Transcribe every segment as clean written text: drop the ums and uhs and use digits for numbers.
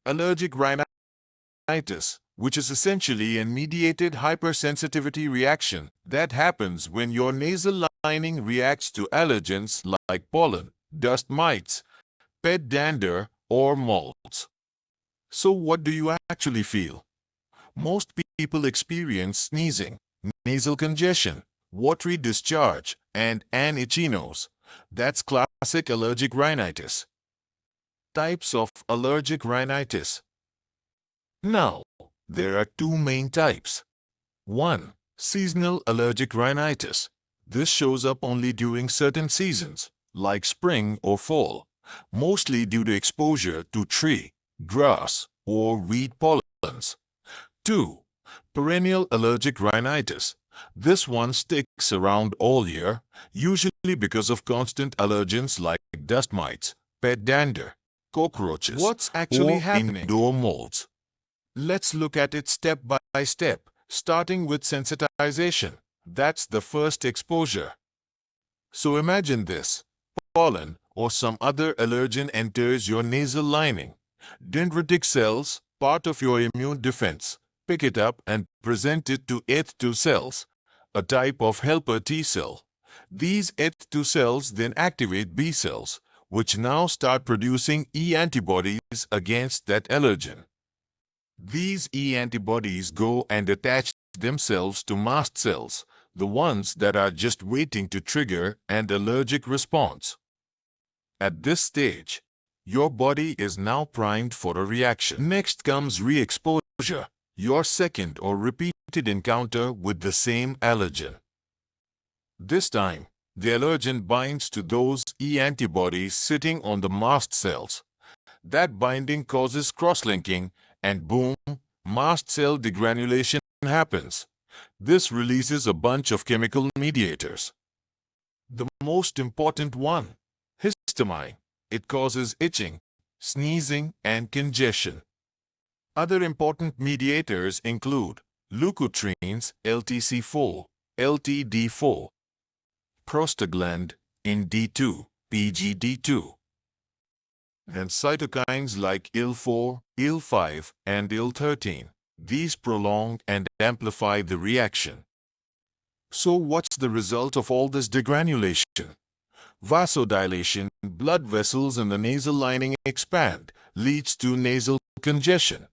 Allergic rhinitis, which is essentially a mediated hypersensitivity reaction that happens when your nasal lining reacts to allergens like pollen, dust mites, pet dander, or molds. So what do you actually feel? Most people experience sneezing, nasal congestion, watery discharge, and an itchy nose. That's classic allergic rhinitis. Types of allergic rhinitis. Now, there are two main types. 1. Seasonal allergic rhinitis. This shows up only during certain seasons, like spring or fall, mostly due to exposure to tree, grass, or weed pollens. 2. Perennial allergic rhinitis. This one sticks around all year, usually because of constant allergens like dust mites, pet dander, cockroaches, What's actually or happening? indoor molds. Let's look at it step by step, starting with sensitization. That's the first exposure. So imagine this. Pollen or some other allergen enters your nasal lining. Dendritic cells, part of your immune defense, pick it up and present it to Eth2 cells, a type of helper T cell. These Eth2 cells then activate B cells, which now start producing E antibodies against that allergen. These E antibodies go and attach themselves to mast cells, the ones that are just waiting to trigger an allergic response. At this stage, your body is now primed for a reaction. Next comes re-exposure, your second or repeated encounter with the same allergen. This time, the allergen binds to those E antibodies sitting on the mast cells. That binding causes cross-linking, and boom, mast cell degranulation happens. This releases a bunch of chemical mediators. The most important one, histamine. It causes itching, sneezing, and congestion. Other important mediators include leukotrienes, LTC4, LTD4, prostagland, IND2, PGD2, and cytokines like IL-4, IL-5, and IL-13. These prolong and amplify the reaction. So what's the result of all this degranulation? Vasodilation, blood vessels in the nasal lining expand, leads to nasal congestion.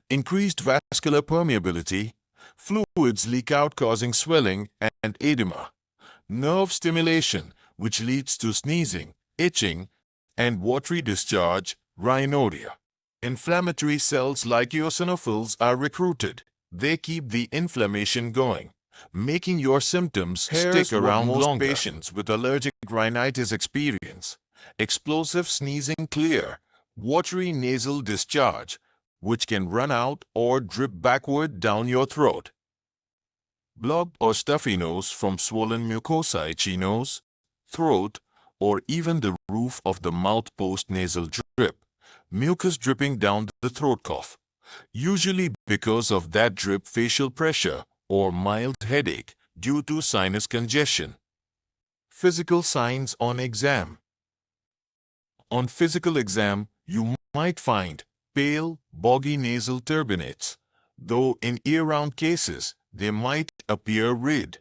Increased vascular permeability, fluids leak out causing swelling and edema. Nerve stimulation, which leads to sneezing, itching, and watery discharge, rhinorrhea. Inflammatory cells like eosinophils are recruited. They keep the inflammation going, making your symptoms stick around longer. Most patients with allergic rhinitis experience explosive sneezing clear, watery nasal discharge, which can run out or drip backward down your throat. Blocked or stuffy nose from swollen mucosa, itchy nose, throat, or even the roof of the mouth post-nasal drip, mucus dripping down the throat cough, usually because of that drip facial pressure or mild headache due to sinus congestion. Physical signs on exam. On physical exam, you might find pale, boggy nasal turbinates, though in year-round cases, they might appear red.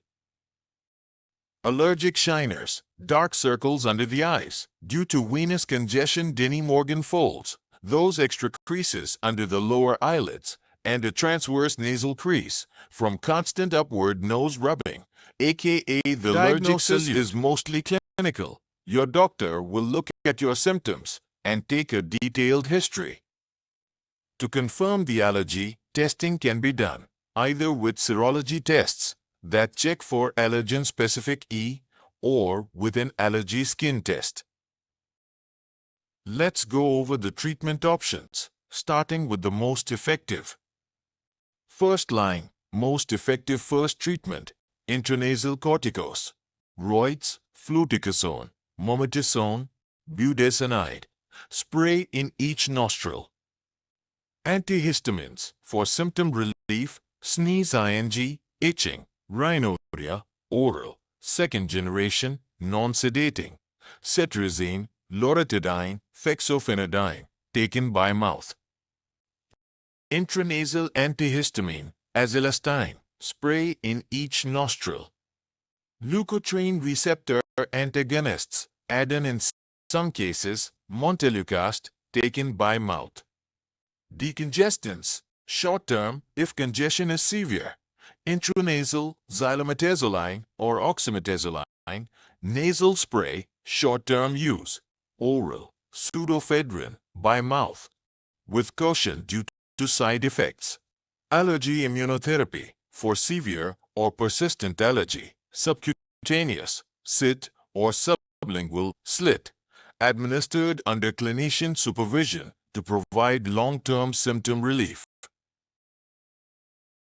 Allergic shiners, dark circles under the eyes, due to venous congestion, Denny Morgan folds, those extra creases under the lower eyelids, and a transverse nasal crease from constant upward nose rubbing, aka the diagnosis is mostly clinical. Your doctor will look at your symptoms and take a detailed history. To confirm the allergy, testing can be done, either with serology tests that check for allergen-specific E or with an allergy skin test. Let's go over the treatment options, starting with the most effective. First line, most effective first treatment, intranasal corticosteroids, fluticasone, mometasone, budesonide, spray in each nostril. Antihistamines for symptom relief, sneeze ing, itching, rhinorrhea, oral, second generation, non-sedating, cetirizine, loratadine, fexofenadine, taken by mouth. Intranasal antihistamine, azilastine, spray in each nostril. Leukotriene receptor antagonists, add in some cases, montelukast, taken by mouth. Decongestants, short-term if congestion is severe. Intranasal xylometazoline or oxymetazoline, nasal spray, short-term use. Oral, pseudoephedrine, by mouth, with caution due to side effects. Allergy immunotherapy, for severe or persistent allergy. Subcutaneous, SIT or sublingual, SLIT, administered under clinician supervision to provide long-term symptom relief.